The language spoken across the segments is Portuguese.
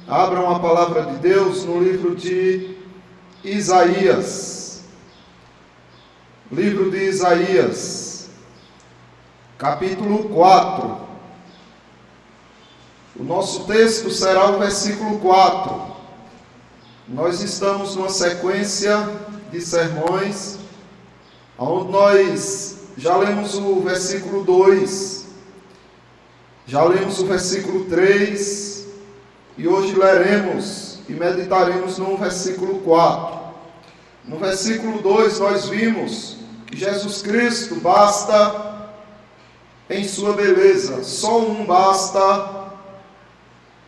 Abram a palavra de Deus no livro de Isaías. Livro de Isaías, capítulo 4. O nosso texto será o versículo 4. Nós estamos numa sequência de sermões, onde nós já lemos o versículo 2, já lemos o versículo 3, e hoje leremos e meditaremos no versículo 4. No versículo 2 nós vimos que Jesus Cristo basta em sua beleza, só um basta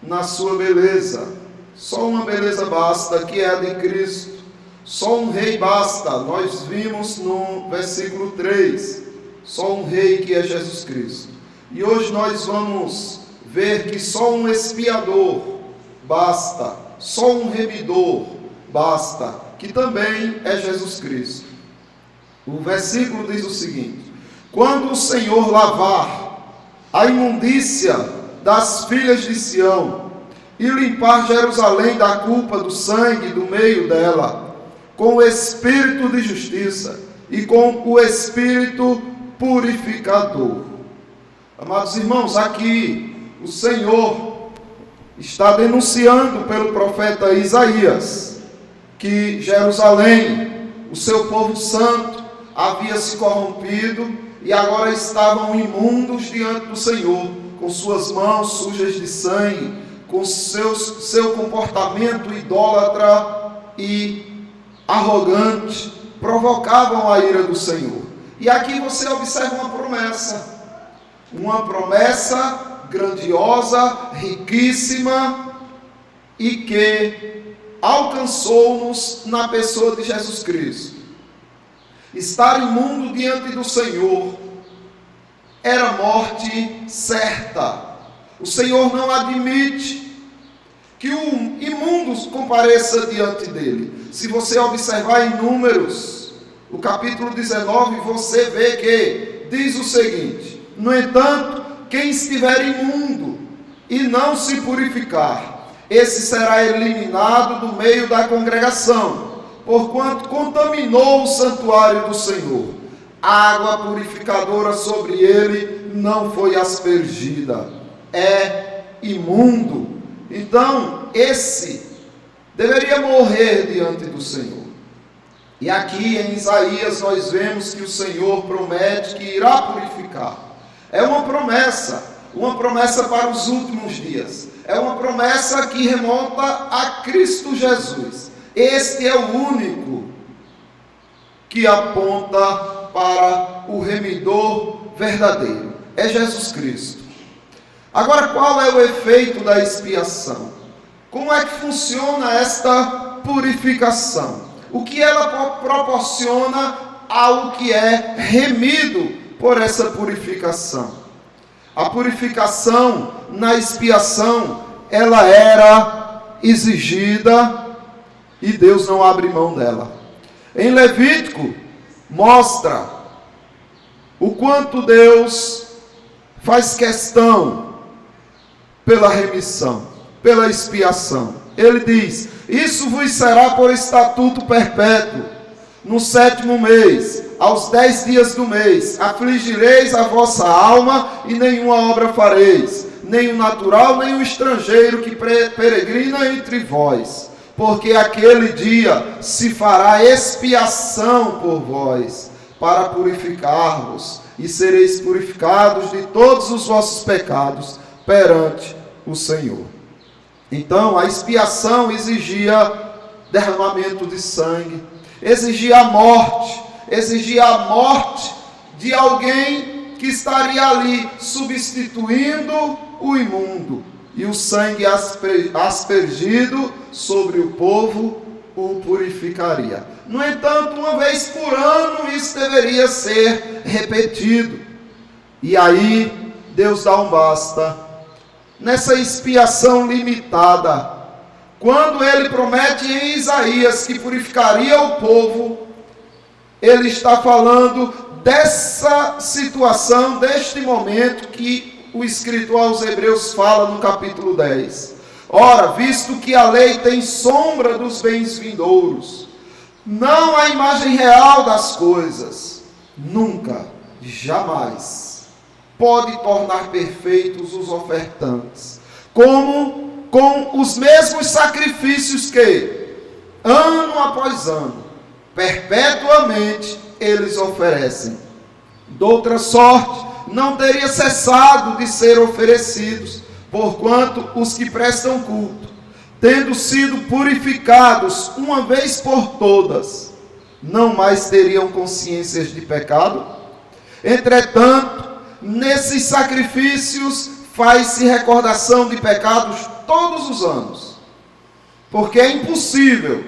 na sua beleza, só uma beleza basta, que é a de Cristo, só um rei basta. Nós vimos no versículo 3, só um rei, que é Jesus Cristo. E hoje nós vamos ver que só um expiador basta, só um remidor basta, que também é Jesus Cristo. O versículo diz o seguinte: quando o Senhor lavar a imundícia das filhas de Sião e limpar Jerusalém da culpa do sangue do meio dela, com o espírito de justiça e com o espírito purificador. Amados irmãos, aqui o Senhor está denunciando pelo profeta Isaías que Jerusalém, o seu povo santo, havia se corrompido e agora estavam imundos diante do Senhor, com suas mãos sujas de sangue, com seu comportamento idólatra e arrogante, provocavam a ira do Senhor. E aqui você observa uma promessa grandiosa, riquíssima, e que alcançou-nos na pessoa de Jesus Cristo. Estar imundo diante do Senhor era morte certa. O Senhor não admite que o imundo compareça diante dele. Se você observar em Números, o capítulo 19, você vê que diz o seguinte: no entanto, quem estiver imundo e não se purificar, esse será eliminado do meio da congregação, porquanto contaminou o santuário do Senhor. A água purificadora sobre ele não foi aspergida. É imundo. Então, esse deveria morrer diante do Senhor. E aqui em Isaías nós vemos que o Senhor promete que irá purificar. É uma promessa para os últimos dias. É uma promessa que remonta a Cristo Jesus. Este é o único que aponta para o remidor verdadeiro. É Jesus Cristo. Agora, qual é o efeito da expiação? Como é que funciona esta purificação? O que ela proporciona ao que é remido por essa purificação? A purificação na expiação, ela era exigida e Deus não abre mão dela. Em Levítico mostra o quanto Deus faz questão pela remissão, pela expiação. Ele diz: isso vos será por estatuto perpétuo. No 7º mês, aos 10 dias do mês, afligireis a vossa alma e nenhuma obra fareis, nem o natural, nem o estrangeiro que peregrina entre vós, porque aquele dia se fará expiação por vós, para purificar-vos, e sereis purificados de todos os vossos pecados perante o Senhor. Então, a expiação exigia derramamento de sangue, exigia a morte de alguém que estaria ali substituindo o imundo, e o sangue aspergido sobre o povo o purificaria. No entanto, uma vez por ano isso deveria ser repetido. E aí Deus dá um basta nessa expiação limitada. Quando ele promete em Isaías que purificaria o povo, ele está falando dessa situação, deste momento que o escritor aos Hebreus fala no capítulo 10. Ora, visto que a lei tem sombra dos bens vindouros, não a imagem real das coisas, nunca, jamais, pode tornar perfeitos os ofertantes, como com os mesmos sacrifícios que, ano após ano, perpetuamente eles oferecem. Doutra sorte, não teria cessado de ser oferecidos, porquanto os que prestam culto, tendo sido purificados uma vez por todas, não mais teriam consciências de pecado? Entretanto, nesses sacrifícios faz-se recordação de pecados todos os anos, porque é impossível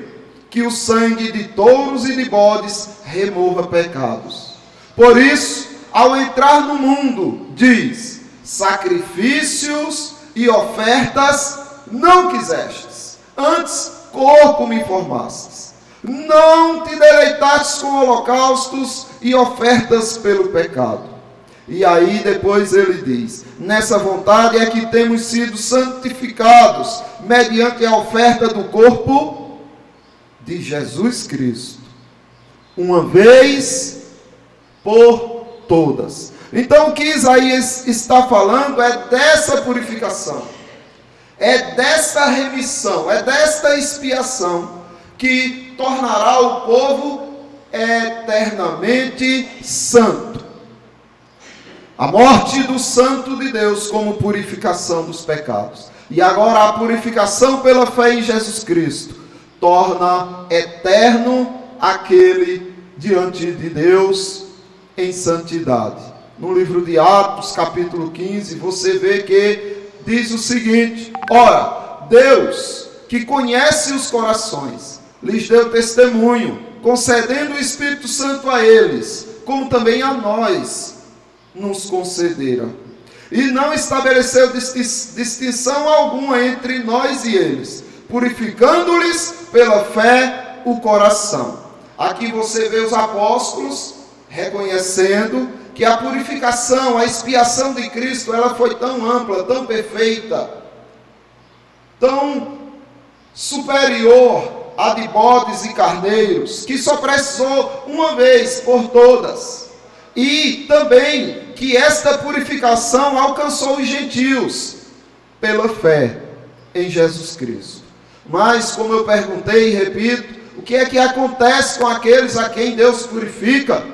que o sangue de touros e de bodes remova pecados. Por isso, ao entrar no mundo, diz: sacrifícios e ofertas não quisestes, antes corpo me formastes. Não te deleitastes com holocaustos e ofertas pelo pecado. E aí depois ele diz: nessa vontade é que temos sido santificados, mediante a oferta do corpo de Jesus Cristo, uma vez por todas. Então o que Isaías está falando é dessa purificação, é dessa remissão, é desta expiação que tornará o povo eternamente santo. A morte do Santo de Deus como purificação dos pecados. E agora a purificação pela fé em Jesus Cristo torna eterno aquele diante de Deus em santidade. No livro de Atos, capítulo 15, você vê que diz o seguinte: ora, Deus, que conhece os corações, lhes deu testemunho, concedendo o Espírito Santo a eles, como também a nós nos concederam. E não estabeleceu distinção alguma entre nós e eles, purificando-lhes pela fé o coração. Aqui você vê os apóstolos reconhecendo que a purificação, a expiação de Cristo, ela foi tão ampla, tão perfeita, tão superior à de bodes e carneiros, que só precisou uma vez por todas. E também que esta purificação alcançou os gentios pela fé em Jesus Cristo. Mas, como eu perguntei e repito, o que é que acontece com aqueles a quem Deus purifica?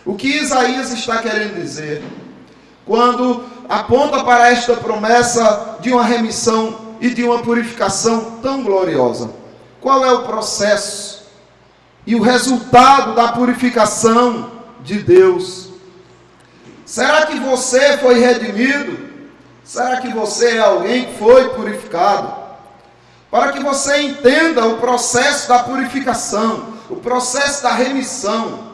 O que Isaías está querendo dizer quando aponta para esta promessa de uma remissão e de uma purificação tão gloriosa? Qual é o processo e o resultado da purificação de Deus? Será que você foi redimido? Será que você é alguém que foi purificado? Para que você entenda o processo da purificação, o processo da remissão,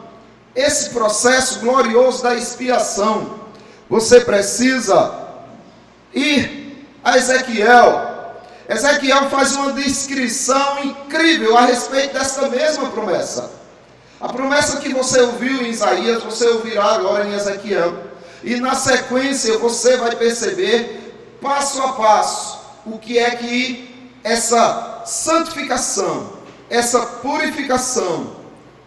esse processo glorioso da expiação, você precisa ir a Ezequiel. Ezequiel faz uma descrição incrível a respeito dessa mesma promessa. A promessa que você ouviu em Isaías, você ouvirá agora em Ezequiel. E na sequência você vai perceber, passo a passo, o que é que essa santificação, essa purificação,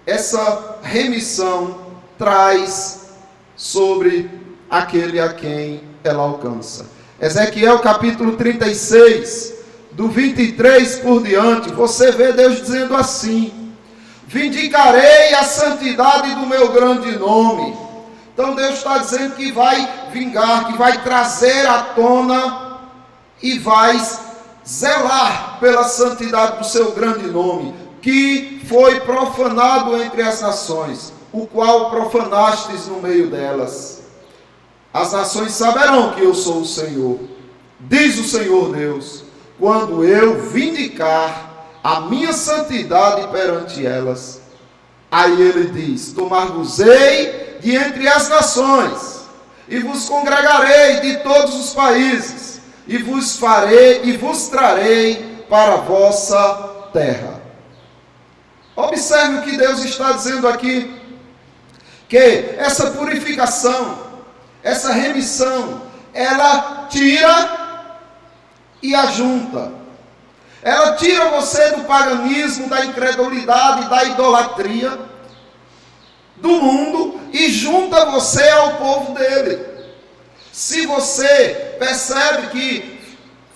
essa remissão traz sobre aquele a quem ela alcança. Ezequiel capítulo 36, do 23 por diante, você vê Deus dizendo assim: vindicarei a santidade do meu grande nome. Então Deus está dizendo que vai vingar, que vai trazer à tona e vai zelar pela santidade do seu grande nome, que foi profanado entre as nações, o qual profanastes no meio delas. As nações saberão que eu sou o Senhor, diz o Senhor Deus, quando eu vindicar a minha santidade perante elas. Aí ele diz: tomar-vos-ei de entre as nações, e vos congregarei de todos os países, e vos farei e vos trarei para a vossa terra. Observe o que Deus está dizendo aqui, que essa purificação, essa remissão, ela tira e ajunta. Ela tira você do paganismo, da incredulidade, da idolatria, do mundo, e junta você ao povo dele. Se você percebe que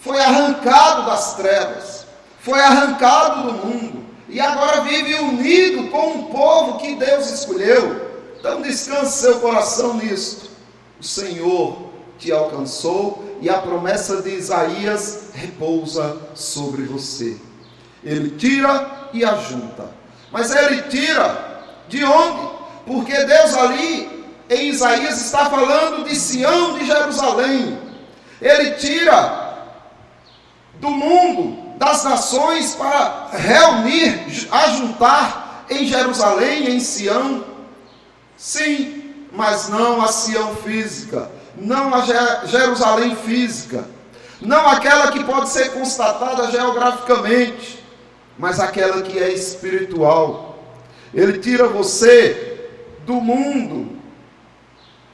foi arrancado das trevas, foi arrancado do mundo, e agora vive unido com o povo que Deus escolheu, então descanse seu coração nisto. O Senhor te alcançou e a promessa de Isaías repousa sobre você. Ele tira e ajunta. Mas ele tira de onde? Porque Deus ali em Isaías está falando de Sião, de Jerusalém. Ele tira do mundo, das nações, para reunir, ajuntar em Jerusalém, em Sião. Sim, mas não a Sião física, não a Jerusalém física, não aquela que pode ser constatada geograficamente, mas aquela que é espiritual. Ele tira você do mundo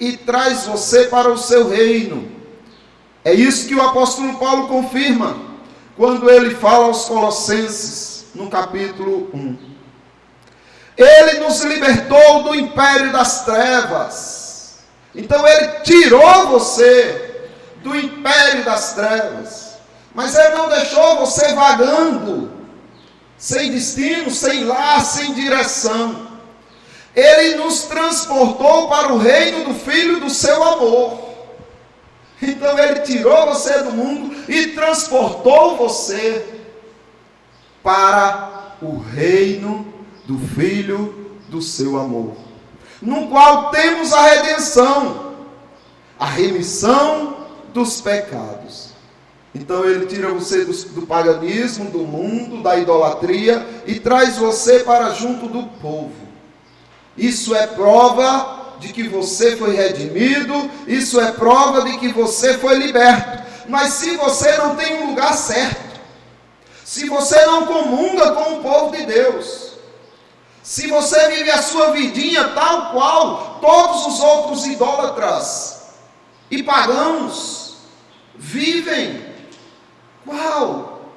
e traz você para o seu reino. É isso que o apóstolo Paulo confirma quando ele fala aos Colossenses, no capítulo 1. Ele nos libertou do império das trevas. Então ele tirou você do império das trevas, mas ele não deixou você vagando, sem destino, sem lar, sem direção. Ele nos transportou para o reino do Filho do seu amor. Então ele tirou você do mundo e transportou você para o reino do Filho do seu amor, no qual temos a redenção, a remissão dos pecados. Então ele tira você do paganismo, do mundo, da idolatria, e traz você para junto do povo. Isso é prova de que você foi redimido, isso é prova de que você foi liberto. Mas se você não tem um lugar certo, se você não comunga com o povo de Deus, se você vive a sua vidinha tal qual todos os outros idólatras e pagãos vivem, qual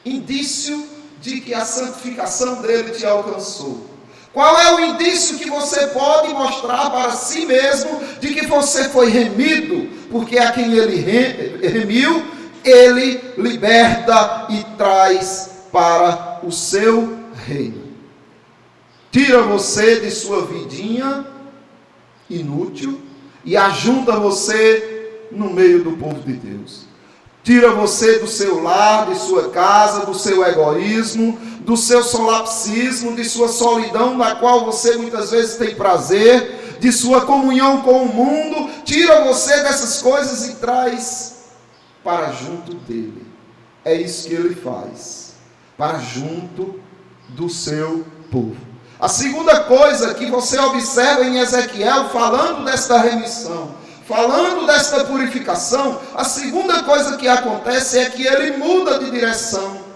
indício de que a santificação dele te alcançou? Qual é o indício que você pode mostrar para si mesmo de que você foi remido? Porque a quem ele remiu, ele liberta e traz para o seu reino. Tira você de sua vidinha inútil e ajunta você no meio do povo de Deus. Tira você do seu lar, de sua casa, do seu egoísmo, do seu solipsismo, de sua solidão, na qual você muitas vezes tem prazer, de sua comunhão com o mundo. Tira você dessas coisas e traz para junto dele. É isso que ele faz, para junto do seu povo. A segunda coisa que você observa em Ezequiel, falando desta remissão, falando desta purificação, a segunda coisa que acontece é que ele muda de direção.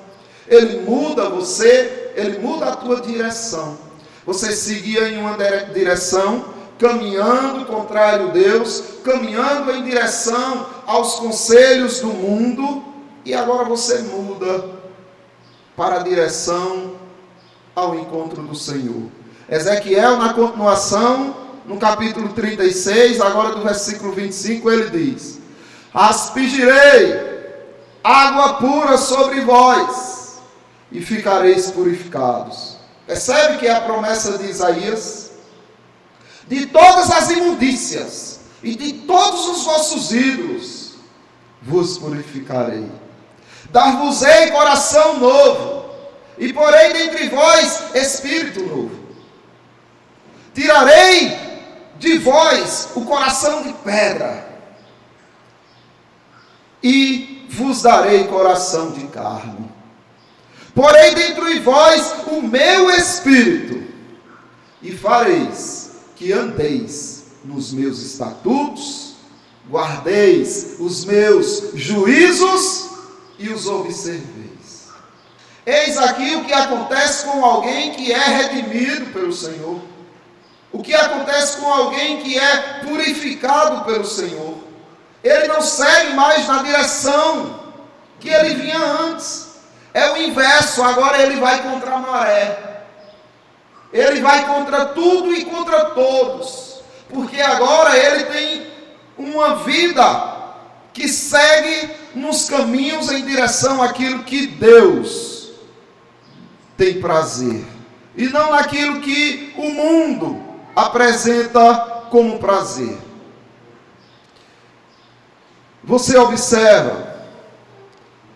Ele muda você, ele muda a tua direção. Você seguia em uma direção, caminhando contrário a Deus, caminhando em direção aos conselhos do mundo, e agora você muda para a direção ao encontro do Senhor. Ezequiel, na continuação, no capítulo 36, agora do versículo 25, ele diz: aspergirei água pura sobre vós, e ficareis purificados. Percebe que é a promessa de Isaías? De todas as imundícias e de todos os vossos ídolos vos purificarei. Dar-vos-ei coração novo, e porei dentre vós espírito novo. Tirarei de vós o coração de pedra, e vos darei coração de carne. Porei dentro de vós o meu espírito, e fareis que andeis nos meus estatutos, guardeis os meus juízos e os observeis. Eis aqui o que acontece com alguém que é redimido pelo Senhor. O que acontece com alguém que é purificado pelo Senhor? Ele não segue mais na direção que ele vinha antes. inverso, agora ele vai contra a maré. Ele vai contra tudo e contra todos. Porque agora ele tem uma vida que segue nos caminhos em direção àquilo que Deus tem prazer. E não naquilo que o mundo apresenta como prazer. Você observa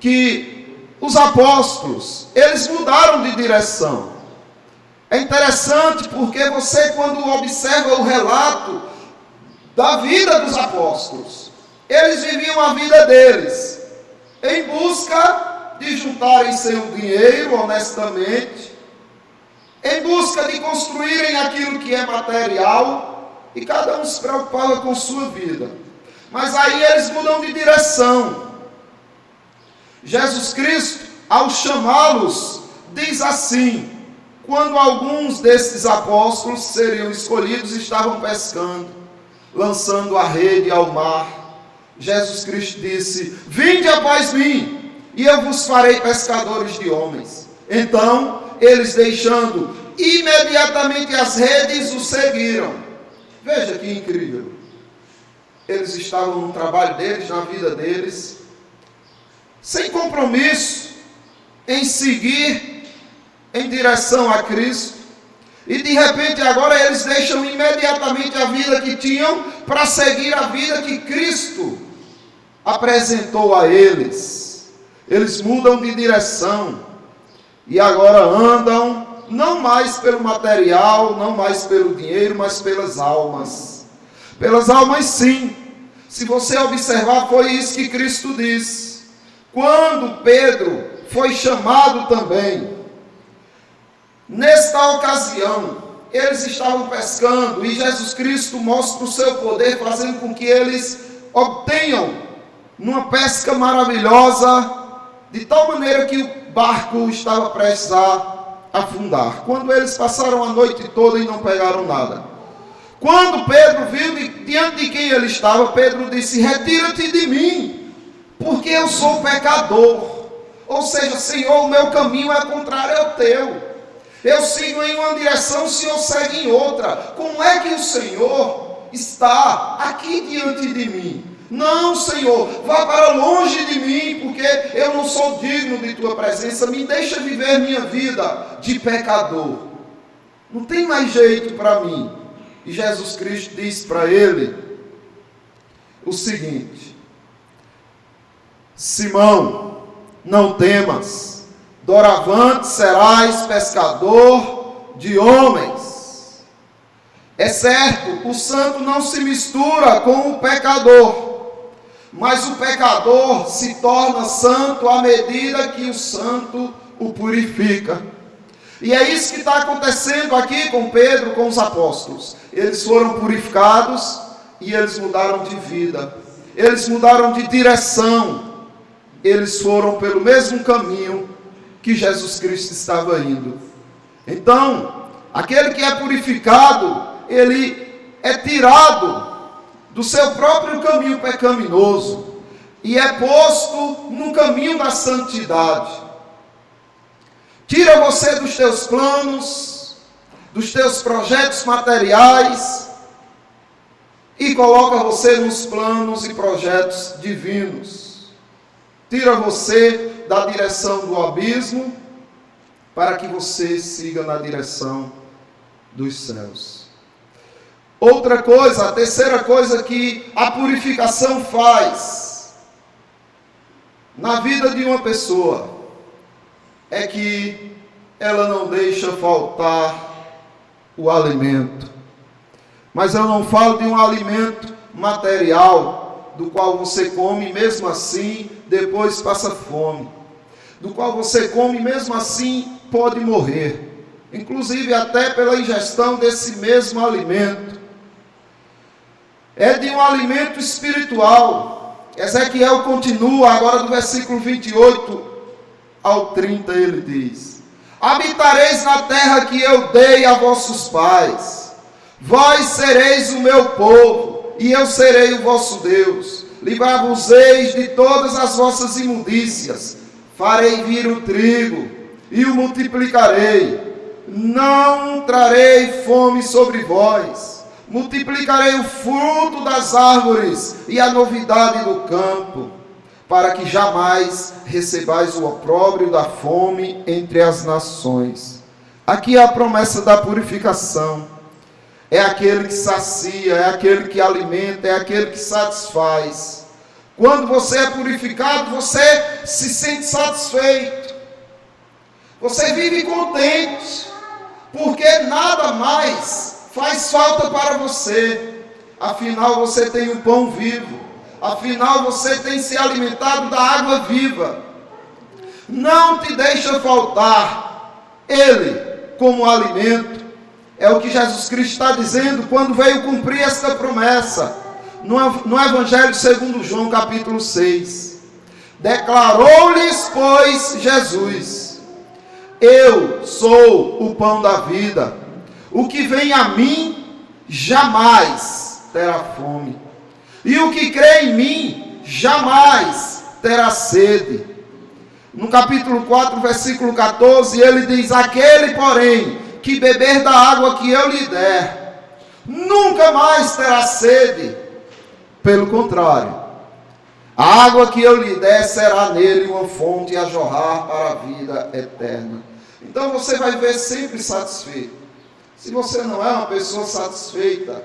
que os apóstolos, eles mudaram de direção. É interessante porque você, quando observa o relato da vida dos apóstolos, eles viviam a vida deles em busca de juntarem seu dinheiro honestamente, em busca de construírem aquilo que é material, e cada um se preocupava com sua vida. Mas aí eles mudam de direção. Jesus Cristo, ao chamá-los, diz assim: quando alguns desses apóstolos seriam escolhidos, estavam pescando, lançando a rede ao mar, Jesus Cristo disse: vinde após mim, e eu vos farei pescadores de homens. Então, eles, deixando imediatamente as redes, o seguiram. Veja que incrível. Eles estavam no trabalho deles, na vida deles, sem compromisso em seguir em direção a Cristo. E de repente agora eles deixam imediatamente a vida que tinham para seguir a vida que Cristo apresentou a eles. Eles mudam de direção e agora andam não mais pelo material, não mais pelo dinheiro, mas pelas almas. Pelas almas, sim. Se você observar, foi isso que Cristo disse. Quando Pedro foi chamado também, nesta ocasião, eles estavam pescando e Jesus Cristo mostra o seu poder, fazendo com que eles obtenham uma pesca maravilhosa, de tal maneira que o barco estava prestes a afundar. Quando eles passaram a noite toda e não pegaram nada. Quando Pedro viu diante de quem ele estava, Pedro disse: retira-te de mim, porque eu sou pecador. Ou seja, Senhor, o meu caminho é contrário ao teu. Eu sigo em uma direção, o Senhor segue em outra. Como é que o Senhor está aqui diante de mim? Não, Senhor, vá para longe de mim, porque eu não sou digno de tua presença. Me deixa viver minha vida de pecador. Não tem mais jeito para mim. E Jesus Cristo diz para ele o seguinte: Simão, não temas, doravante serás pescador de homens. É certo, o santo não se mistura com o pecador, mas o pecador se torna santo à medida que o santo o purifica. E é isso que está acontecendo aqui com Pedro, com os apóstolos. Eles foram purificados e eles mudaram de vida. Eles mudaram de direção. Eles foram pelo mesmo caminho que Jesus Cristo estava indo. Então, aquele que é purificado, ele é tirado do seu próprio caminho pecaminoso e é posto no caminho da santidade. Tira você dos teus planos, dos teus projetos materiais e coloca você nos planos e projetos divinos. Tira você da direção do abismo para que você siga na direção dos céus. Outra coisa, a terceira coisa que a purificação faz na vida de uma pessoa é que ela não deixa faltar o alimento. Mas eu não falo de um alimento material, do qual você come e mesmo assim depois passa fome. Do qual você come e mesmo assim pode morrer. Inclusive até pela ingestão desse mesmo alimento. É de um alimento espiritual. Ezequiel continua agora do versículo 28 ao 30, ele diz: habitareis na terra que eu dei a vossos pais, vós sereis o meu povo, e eu serei o vosso Deus. Livrar-vos-eis de todas as vossas imundícias, farei vir o trigo e o multiplicarei. Não trarei fome sobre vós. Multiplicarei o fruto das árvores e a novidade do campo, para que jamais recebais o opróbrio da fome entre as nações. Aqui é a promessa da purificação. É aquele que sacia, é aquele que alimenta, é aquele que satisfaz. Quando você é purificado, você se sente satisfeito. Você vive contente, porque nada mais faz falta para você. Afinal, você tem o pão vivo. Afinal, você tem se alimentado da água viva. Não te deixa faltar Ele como alimento. É o que Jesus Cristo está dizendo quando veio cumprir esta promessa. No Evangelho segundo João, capítulo 6. Declarou-lhes, pois, Jesus: eu sou o pão da vida. O que vem a mim jamais terá fome. E o que crê em mim jamais terá sede. No capítulo 4, versículo 14, ele diz: aquele, porém, que beber da água que eu lhe der, nunca mais terá sede. Pelo contrário, a água que eu lhe der será nele uma fonte a jorrar para a vida eterna. Então você vai viver sempre satisfeito. Se você não é uma pessoa satisfeita,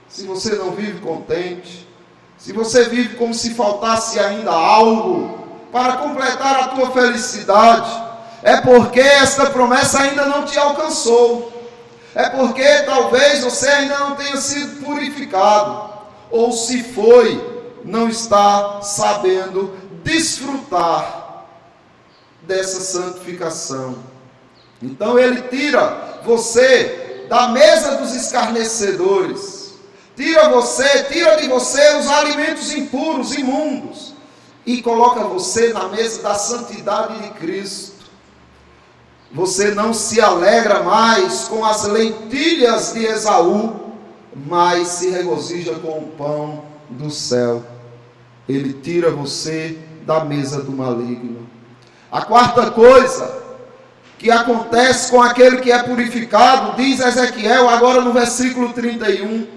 se você não vive contente, se você vive como se faltasse ainda algo para completar a tua felicidade, é porque esta promessa ainda não te alcançou. É porque talvez você ainda não tenha sido purificado. Ou se foi, não está sabendo desfrutar dessa santificação. Então ele tira você da mesa dos escarnecedores. Tira de você os alimentos impuros, imundos, e coloca você na mesa da santidade de Cristo. Você não se alegra mais com as lentilhas de Esaú, mas se regozija com o pão do céu. Ele tira você da mesa do maligno. A quarta coisa que acontece com aquele que é purificado, diz Ezequiel agora no versículo 31,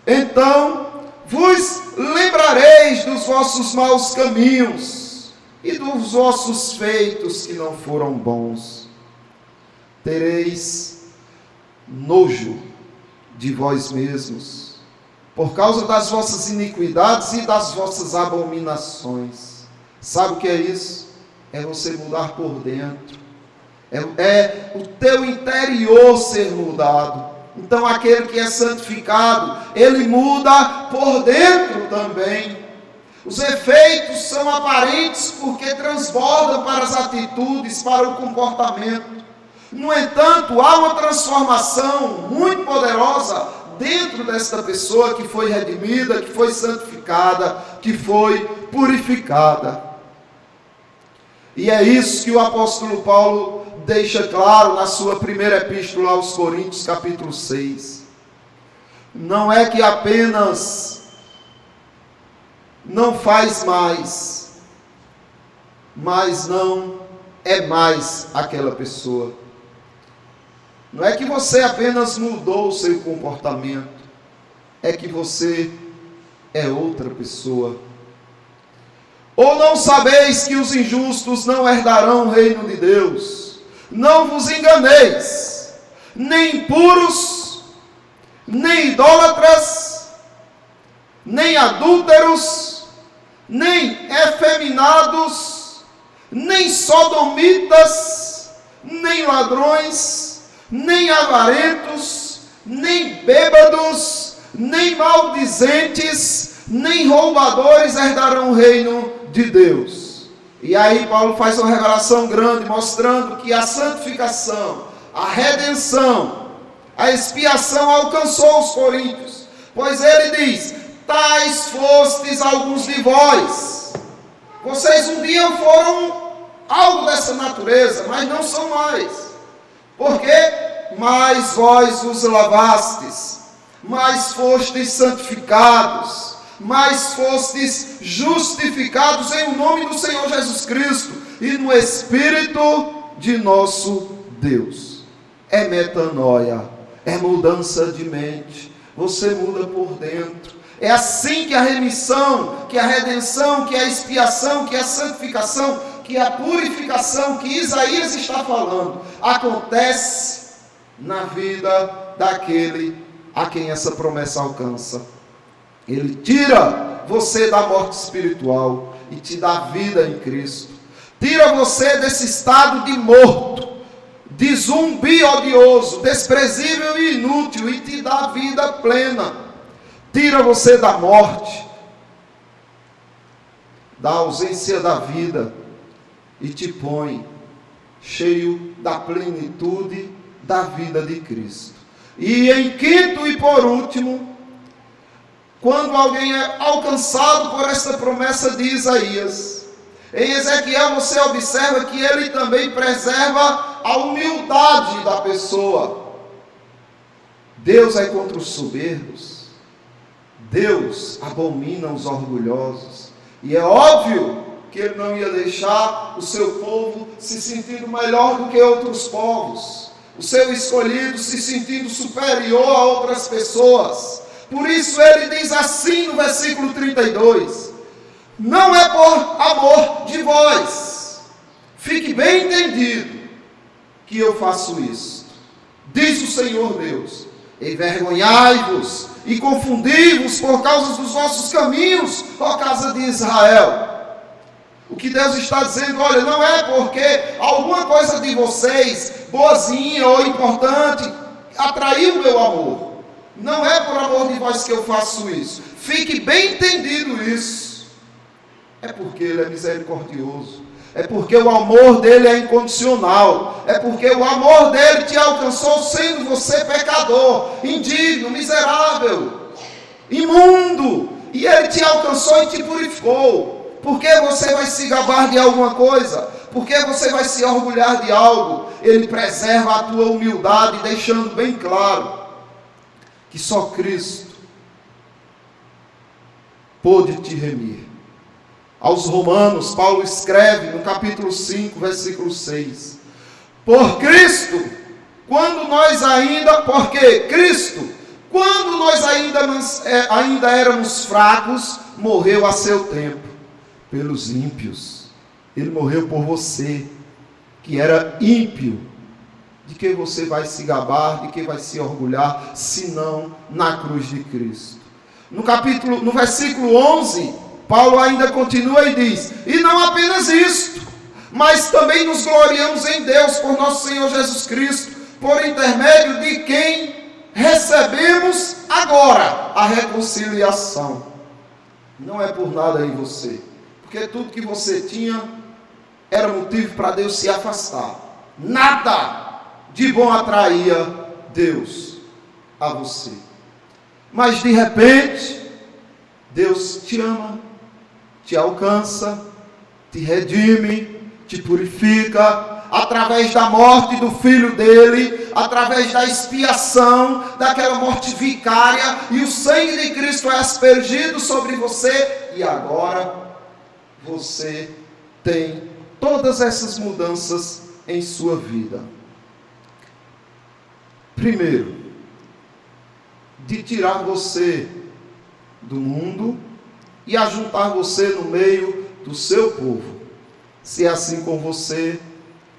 então vos lembrareis dos vossos maus caminhos e dos vossos feitos que não foram bons. Tereis nojo de vós mesmos, por causa das vossas iniquidades e das vossas abominações. Sabe o que é isso? É você mudar por dentro. É o teu interior ser mudado. Então aquele que é santificado, ele muda por dentro também. Os efeitos são aparentes porque transbordam para as atitudes, para o comportamento. No entanto, há uma transformação muito poderosa dentro desta pessoa que foi redimida, que foi santificada, que foi purificada. E é isso que o apóstolo Paulo deixa claro na sua primeira epístola aos Coríntios, capítulo 6. Não é que apenas não faz mais, mas não é mais aquela pessoa. Não é que você apenas mudou o seu comportamento, é que você é outra pessoa. Ou não sabeis que os injustos não herdarão o reino de Deus? Não vos enganeis, nem impuros, nem idólatras, nem adúlteros, nem efeminados, nem sodomitas, nem ladrões, nem avarentos, nem bêbados, nem maldizentes, nem roubadores herdarão o reino de Deus. E aí Paulo faz uma revelação grande, mostrando que a santificação, a redenção, a expiação alcançou os coríntios. Pois ele diz: tais fostes alguns de vós. Vocês um dia foram algo dessa natureza, mas não são mais. Por quê? Mas vós vos lavastes, mas fostes santificados, mas fostes justificados em o nome do Senhor Jesus Cristo e no Espírito de nosso Deus. É metanoia, é mudança de mente. Você muda por dentro. É assim que a remissão, que a redenção, que a expiação, que a santificação, que a purificação que Isaías está falando, acontece na vida daquele a quem essa promessa alcança. Ele tira você da morte espiritual e te dá vida em Cristo. Tira você desse estado de morto, de zumbi odioso, desprezível e inútil, e te dá vida plena. Tira você da morte, da ausência da vida, e te põe cheio da plenitude da vida de Cristo. E em quinto e por último, quando alguém é alcançado por esta promessa de Isaías, em Ezequiel você observa que ele também preserva a humildade da pessoa. Deus é contra os soberbos, Deus abomina os orgulhosos, e é óbvio que ele não ia deixar o seu povo se sentindo melhor do que outros povos, o seu escolhido se sentindo superior a outras pessoas. Por isso ele diz assim no versículo 32, não é por amor de vós, fique bem entendido que eu faço isso, diz o Senhor Deus, envergonhai-vos e confundi-vos por causa dos vossos caminhos, ó casa de Israel. O que Deus está dizendo, olha, não é porque alguma coisa de vocês, boazinha ou importante, atraiu o meu amor. Não é por amor de vós que eu faço isso. Fique bem entendido isso. É porque Ele é misericordioso. É porque o amor dele é incondicional. É porque o amor dele te alcançou sendo você pecador, indigno, miserável, imundo. E Ele te alcançou e te purificou. Por que você vai se gabar de alguma coisa? Por que você vai se orgulhar de algo? Ele preserva a tua humildade, deixando bem claro que só Cristo pôde te remir. Aos Romanos, Paulo escreve no capítulo 5, versículo 6. Porque Cristo, quando nós ainda éramos fracos, morreu a seu tempo pelos ímpios. Ele morreu por você, que era ímpio. De que você vai se gabar, de que vai se orgulhar, senão na cruz de Cristo? No versículo 11, Paulo ainda continua e diz, e não apenas isto, mas também nos gloriamos em Deus por nosso Senhor Jesus Cristo, por intermédio de quem recebemos agora a reconciliação. Não é por nada em você, porque tudo que você tinha era motivo para Deus se afastar. Nada de bom atraía Deus a você. Mas de repente, Deus te ama, te alcança, te redime, te purifica, através da morte do Filho dele, através da expiação, daquela morte vicária, e o sangue de Cristo é aspergido sobre você, e agora você tem todas essas mudanças em sua vida. Primeiro, de tirar você do mundo e ajuntar você no meio do seu povo. Se é assim com você,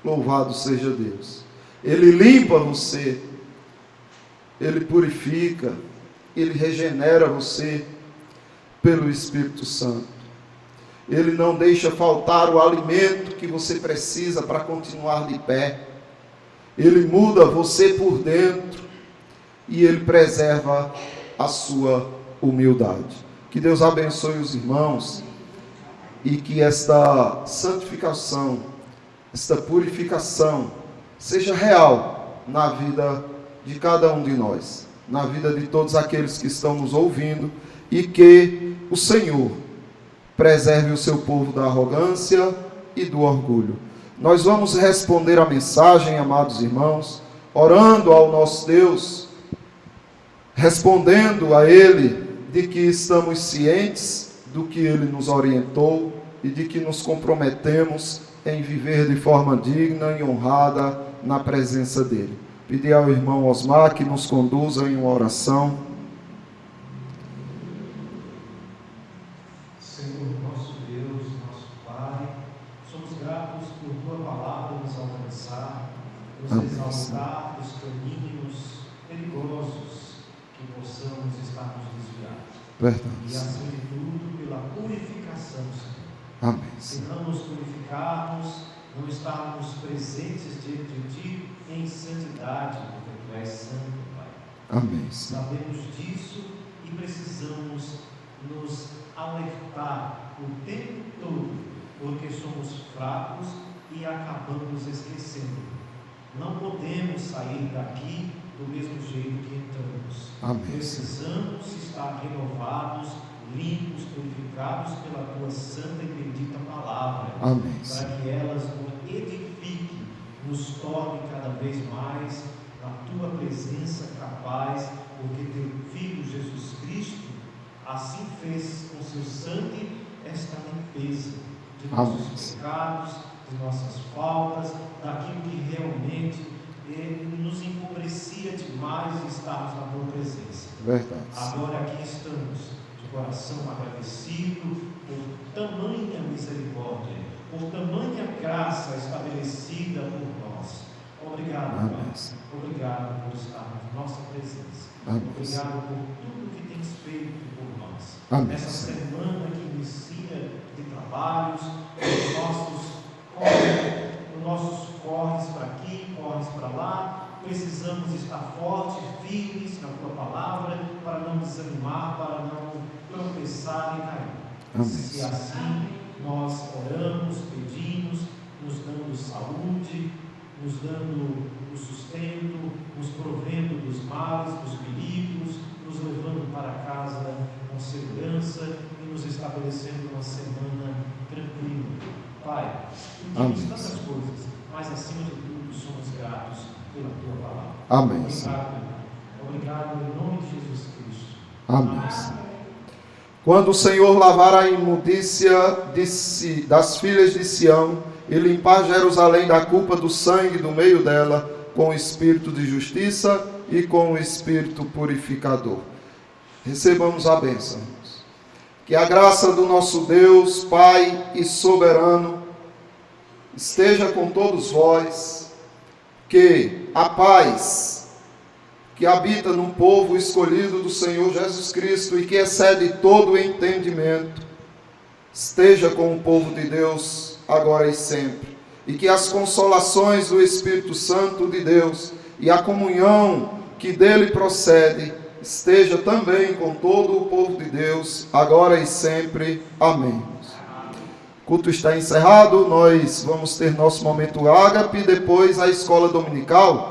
louvado seja Deus. Ele limpa você, Ele purifica, Ele regenera você pelo Espírito Santo. Ele não deixa faltar o alimento que você precisa para continuar de pé. Ele muda você por dentro e Ele preserva a sua humildade. Que Deus abençoe os irmãos e que esta santificação, esta purificação seja real na vida de cada um de nós, na vida de todos aqueles que estão nos ouvindo, e que o Senhor preserve o seu povo da arrogância e do orgulho. Nós vamos responder a mensagem, amados irmãos, orando ao nosso Deus, respondendo a Ele de que estamos cientes do que Ele nos orientou e de que nos comprometemos em viver de forma digna e honrada na presença dele. Pedir ao irmão Osmar que nos conduza em uma oração. Senhor, nosso Deus, nosso Pai, somos gratos por Tua palavra nos alcançar, nos exaltar dos caminhos perigosos que possamos estar nos desviados. Verdade. E, acima de tudo, pela purificação, Senhor. Amém. Se não nos purificarmos, não estarmos presentes diante de Ti em santidade, porque Tu és santo, Pai. Amém. Sabemos disso e precisamos nos alertar o tempo todo, porque somos fracos e acabamos esquecendo. Não podemos sair daqui do mesmo jeito que entramos. Amém. Precisamos estar renovados, limpos, purificados pela Tua santa e bendita palavra. Amém. Para que elas nos edifiquem, nos tornem cada vez mais na Tua presença capaz, porque Teu Filho Jesus Cristo assim fez com seu sangue esta limpeza de nossos pecados, de nossas faltas, daquilo que realmente nos empobrecia demais estarmos na Tua presença. Verdade. Agora aqui estamos, de coração agradecido por tamanha misericórdia, por tamanha graça estabelecida por nós. Obrigado, Pai. Obrigado por estar na nossa presença. Amém. Obrigado por tudo que tens feito por nós. Amém. Nessa semana que inicia de trabalhos, nos nossos corres para aqui, corres para lá, precisamos estar fortes, firmes na Tua palavra, para não desanimar, para não tropeçar e cair. Amém. Se assim nós oramos, pedimos, nos dando saúde, nos dando o sustento, nos provendo dos males, dos perigos, nos levando para casa com segurança e nos estabelecendo uma semana tranquila. Pai, pedimos tantas coisas, mas acima de tudo somos gratos pela Tua palavra. Amém. Obrigado em nome de Jesus Cristo. Amém. Quando o Senhor lavar a imundícia das filhas de Sião e limpar Jerusalém da culpa do sangue do meio dela, com o espírito de justiça e com o espírito purificador. Recebamos a bênção. Que a graça do nosso Deus, Pai e soberano, esteja com todos vós, que a paz que habita no povo escolhido do Senhor Jesus Cristo e que excede todo o entendimento, esteja com o povo de Deus agora e sempre, e que as consolações do Espírito Santo de Deus e a comunhão que dele procede esteja também com todo o povo de Deus agora e sempre. Amém. O culto está encerrado, nós vamos ter nosso momento ágape, depois a escola dominical.